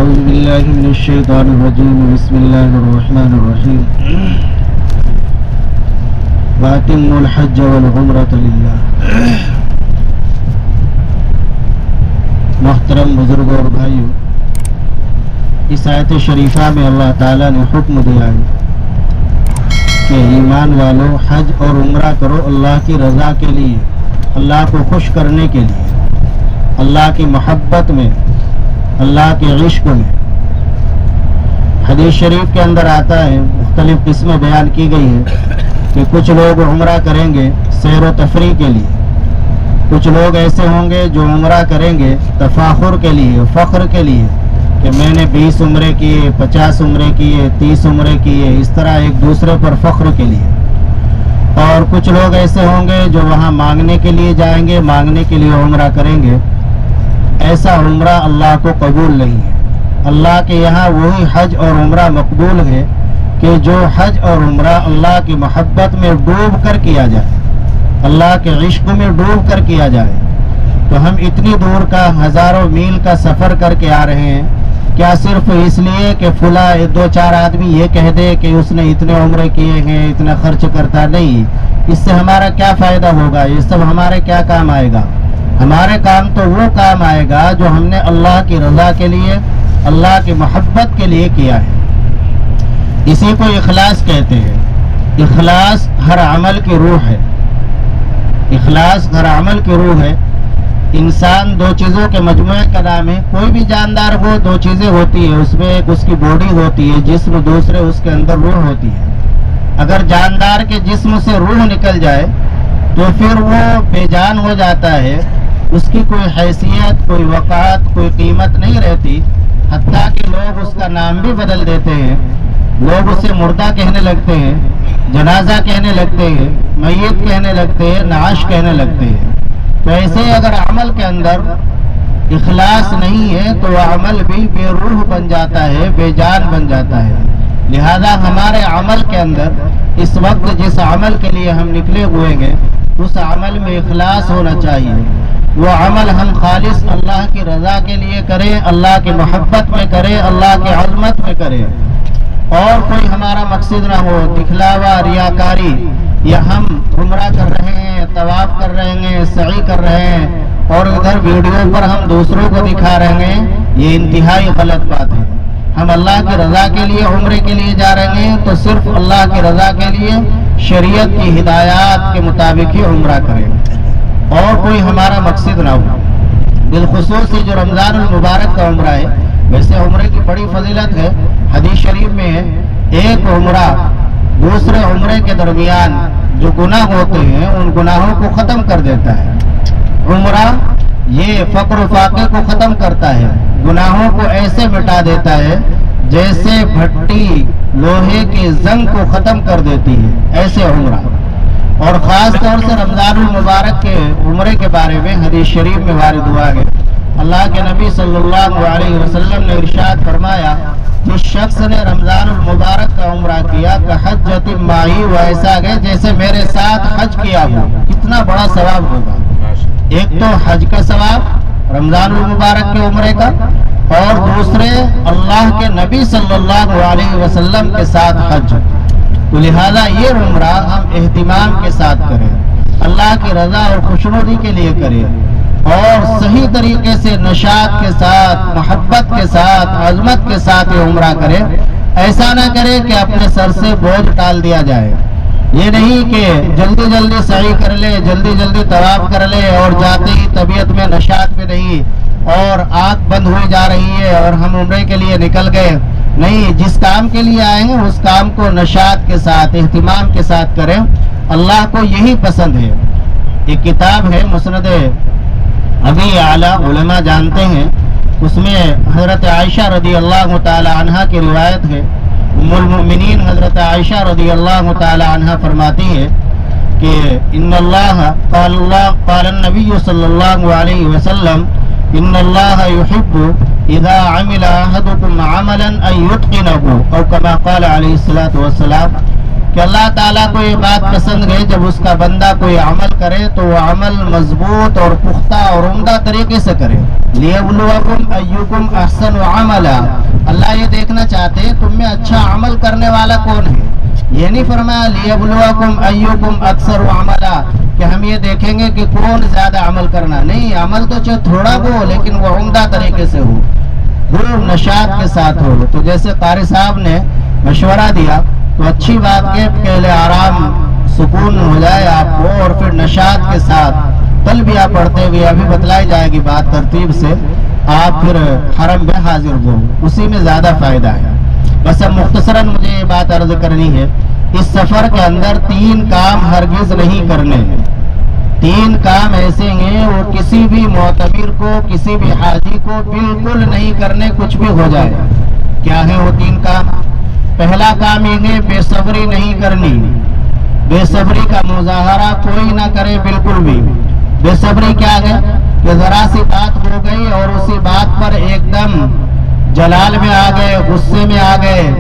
أعوذ بالله من الشيطان الرجيم بسم الله الرحمن الرحيم وأتموا الحج والعمرة لله. محترم بزرگوں اور بھائیوں، اس آیت شریفہ میں اللہ تعالیٰ نے حکم دیا ہے کہ ایمان والو حج اور عمرہ کرو اللہ کی رضا کے لیے، اللہ کو خوش کرنے کے لیے، اللہ کی محبت میں، اللہ کے عشق میں. حدیث شریف کے اندر آتا ہے، مختلف قسمیں بیان کی گئی ہے کہ کچھ لوگ عمرہ کریں گے سیر و تفریح کے لیے، کچھ لوگ ایسے ہوں گے جو عمرہ کریں گے تفاخر کے لیے، فخر کے لیے کہ میں نے 20 عمرے کیے، 50 عمرے کیے، 30 عمرے کیے، اس طرح ایک دوسرے پر فخر کے لیے. اور کچھ لوگ ایسے ہوں گے جو وہاں مانگنے کے لیے جائیں گے، مانگنے کے لیے عمرہ کریں گے. ایسا عمرہ اللہ کو قبول نہیں ہے. اللہ کے یہاں وہی حج اور عمرہ مقبول ہے کہ جو حج اور عمرہ اللہ کی محبت میں ڈوب کر کیا جائے، اللہ کے عشق میں ڈوب کر کیا جائے. تو ہم اتنی دور کا ہزاروں میل کا سفر کر کے آ رہے ہیں، کیا صرف اس لیے کہ فلاں 2-4 آدمی یہ کہہ دے کہ اس نے اتنے عمرے کیے ہیں، اتنا خرچ کرتا؟ نہیں. اس سے ہمارا کیا فائدہ ہوگا؟ یہ سب ہمارے کیا کام آئے گا؟ ہمارے کام تو وہ کام آئے گا جو ہم نے اللہ کی رضا کے لیے، اللہ کی محبت کے لیے کیا ہے. اسی کو اخلاص کہتے ہیں. اخلاص ہر عمل کی روح ہے. اخلاص ہر عمل کی روح ہے. انسان 2 چیزوں کے مجموعے کا نام ہے. کوئی بھی جاندار ہو 2 چیزیں ہوتی ہیں، اس میں ایک اس کی باڈی ہوتی ہے جسم، دوسرے اس کے اندر روح ہوتی ہے. اگر جاندار کے جسم سے روح نکل جائے تو پھر وہ بے جان ہو جاتا ہے. اس کی کوئی حیثیت، کوئی وقعت، کوئی قیمت نہیں رہتی. حتیٰ کہ لوگ اس کا نام بھی بدل دیتے ہیں. لوگ اسے مردہ کہنے لگتے ہیں، جنازہ کہنے لگتے ہیں، میت کہنے لگتے ہیں، نعش کہنے لگتے ہیں. تو ایسے اگر عمل کے اندر اخلاص نہیں ہے تو وہ عمل بھی بے روح بن جاتا ہے، بے جان بن جاتا ہے. لہذا ہمارے عمل کے اندر اس وقت جس عمل کے لیے ہم نکلے ہوئے ہیں اس عمل میں اخلاص ہونا چاہیے. وہ عمل ہم خالص اللہ کی رضا کے لیے کریں، اللہ کی محبت میں کریں، اللہ کی عظمت میں کریں، اور کوئی ہمارا مقصد نہ ہو دکھلاوا، ریاکاری. یا ہم عمرہ کر رہے ہیں، طواف کر رہے ہیں، سعی کر رہے ہیں اور ادھر ویڈیو پر ہم دوسروں کو دکھا رہے ہیں، یہ انتہائی غلط بات ہے. ہم اللہ کی رضا کے لیے عمرے کے لیے جا رہے ہیں تو صرف اللہ کی رضا کے لیے شریعت کی ہدایات کے مطابق ہی عمرہ کریں، اور کوئی ہمارا مقصد نہ ہو. بالخصوص جو رمضان المبارک کا عمرہ ہے، ویسے عمرے کی بڑی فضیلت ہے. حدیث شریف میں ہے ایک عمرہ دوسرے عمرے کے درمیان جو گناہ ہوتے ہیں ان گناہوں کو ختم کر دیتا ہے. عمرہ یہ فقر و فاقے کو ختم کرتا ہے، گناہوں کو ایسے مٹا دیتا ہے جیسے بھٹی لوہے کے زنگ کو ختم کر دیتی ہے، ایسے عمرہ. اور خاص طور سے رمضان المبارک کے عمرے کے بارے میں حدیث شریف میں وارد ہوا ہے. اللہ کے نبی صلی اللہ علیہ وسلم نے ارشاد فرمایا، جس شخص نے رمضان المبارک کا عمرہ کیا کہ حجۃ معی، وہ ایسا گئے جیسے میرے ساتھ حج کیا ہو. کتنا بڑا ثواب ہوگا. ایک تو حج کا ثواب رمضان المبارک کے عمرے کا، اور دوسرے اللہ کے نبی صلی اللہ علیہ وسلم کے ساتھ حج. تو لہذا یہ عمرہ ہم اہتمام کے ساتھ کریں، اللہ کی رضا اور خوشنودی کے لیے کریں، اور صحیح طریقے سے نشاط کے ساتھ، محبت کے ساتھ، عظمت کے ساتھ یہ عمرہ کریں. ایسا نہ کرے کہ اپنے سر سے بوجھ ٹال دیا جائے. یہ نہیں کہ جلدی جلدی سعی کر لے، جلدی جلدی طواف کر لے اور جاتے ہی طبیعت میں نشاط میں نہیں اور آنکھ بند ہوئی جا رہی ہے اور ہم عمرے کے لیے نکل گئے. نہیں، جس کام کے لیے آئے ہیں اس کام کو نشاط کے ساتھ، اہتمام کے ساتھ کریں. اللہ کو یہی پسند ہے. ایک کتاب ہے مسند ابی اعلیٰ، علماء جانتے ہیں. اس میں حضرت عائشہ رضی اللہ تعالی عنہا کی روایت ہے. ام المؤمنین حضرت عائشہ رضی اللہ تعالی عنہا فرماتی ہے کہ ان اللہ قال النبی صلی اللہ علیہ وسلم ان اللہ یحب اذا عمل احدکم عملا ان یتقنه، او کما قال علیہ الصلوۃ والسلام، کہ اللہ تعالیٰ کو یہ بات پسند ہے جب اس کا بندہ کوئی عمل کرے تو وہ عمل مضبوط اور پختہ اور عمدہ طریقے سے کرے. لیبلوکم ایکم احسن عملا، اللہ یہ دیکھنا چاہتے ہیں تم میں اچھا عمل کرنے والا کون ہے. یہ نہیں فرمایا لیبلوکم ایکم اکثر عملا کہ ہم یہ دیکھیں گے کہ کون زیادہ عمل کرنا. نہیں، عمل تو چاہے تھوڑا ہو لیکن وہ عمدہ طریقے سے ہو، نشاط کے ساتھ ہو. تو جیسے قاری صاحب نے مشورہ دیا تو اچھی بات کہ پہلے آرام سکون ہو جائے آپ کو اور پھر نشاط کے ساتھ تلبیہ پڑھتے ہوئے ابھی بتلائی جائے گی بات ترتیب سے آپ پھر حرم میں حاضر ہو، اسی میں زیادہ فائدہ ہے. بس اب مختصراً مجھے یہ بات عرض کرنی ہے، اس سفر کے اندر 3 کام ہرگز نہیں کرنے ہیں. 3 کام ایسے ہیں وہ کسی بھی معتمر کو، کسی بھی حاجی کو بالکل نہیں کرنے کچھ بھی ہو جائے. کیا ہے وہ 3 کام؟ پہلا کام یہ ہے بے صبری نہیں کرنی. بے صبری کا مظاہرہ کوئی نہ کرے بالکل بھی. بے صبری کیا ہے کہ ذرا سی بات ہو گئی اور اسی بات پر ایک دم جلال میں آ گئے، غصے میں آ گئے.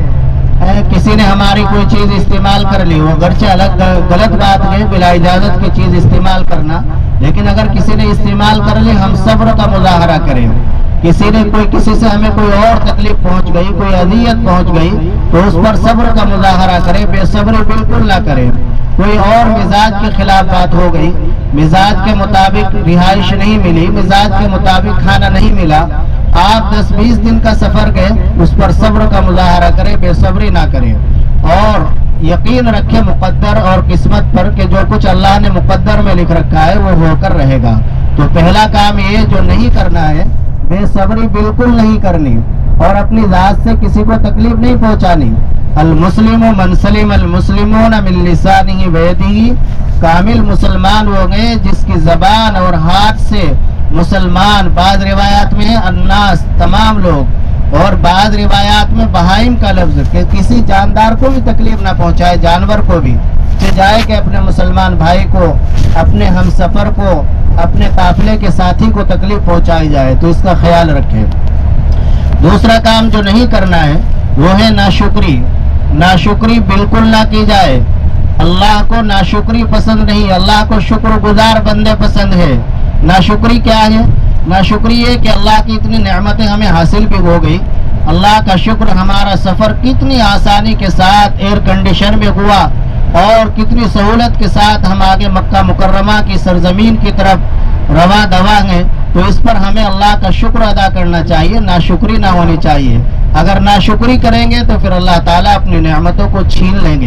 کسی نے ہماری کوئی چیز استعمال کر لی، وہ اگرچہ غلط بات ہے بلا اجازت کی چیز استعمال کرنا، لیکن اگر کسی نے استعمال کر لی ہم صبر کا مظاہرہ کریں. کسی سے ہمیں کوئی اور تکلیف پہنچ گئی، کوئی اذیت پہنچ گئی تو اس پر صبر کا مظاہرہ کرے، بے صبری بالکل نہ کرے. کوئی اور مزاج کے خلاف بات ہو گئی، مزاج کے مطابق رہائش نہیں ملی، مزاج کے مطابق کھانا نہیں ملا، آپ 10-20 دن کا سفر گئے، اس پر صبر کا مظاہرہ کرے، بے صبری نہ کرے. اور یقین رکھے مقدر اور قسمت پر کہ جو کچھ اللہ نے مقدر میں لکھ رکھا ہے وہ ہو کر رہے گا. تو پہلا کام یہ جو نہیں کرنا ہے، بے صبری بالکل نہیں کرنی اور اپنی ذات سے کسی کو تکلیف نہیں پہنچانی. المسلم من سلم المسلمون من لسانہ ویدہ، کامل مسلمان وہ گئے جس کی زبان اور ہاتھ سے مسلمان، بعض روایات میں الناس تمام لوگ، اور بعض روایات میں بہائم کا لفظ کہ کسی جاندار کو بھی تکلیف نہ پہنچائے، جانور کو بھی، کہ جائے کہ اپنے مسلمان بھائی کو، اپنے ہم سفر کو، اپنے قافلے کے ساتھی کو تکلیف پہنچائی جائے، تو اس کا خیال رکھے. دوسرا کام جو نہیں کرنا ہے وہ ہے ناشکری. ناشکری بالکل نہ کی جائے. اللہ کو ناشکری پسند نہیں، اللہ کو شکر گزار بندے پسند ہے. ناشکری کیا ہے؟ ناشکری یہ کہ اللہ کی اتنی نعمتیں ہمیں حاصل بھی ہو گئی، اللہ کا شکر ہمارا سفر کتنی آسانی کے ساتھ ایئر کنڈیشن میں ہوا اور کتنی سہولت کے ساتھ ہم آگے مکہ مکرمہ کی سرزمین کی طرف رواں دواں ہیں. تو اس پر ہمیں اللہ کا شکر ادا کرنا چاہیے، ناشکری نہ ہونی چاہیے. اگر ناشکری کریں گے تو پھر اللہ تعالیٰ اپنی نعمتوں کو چھین لیں گے.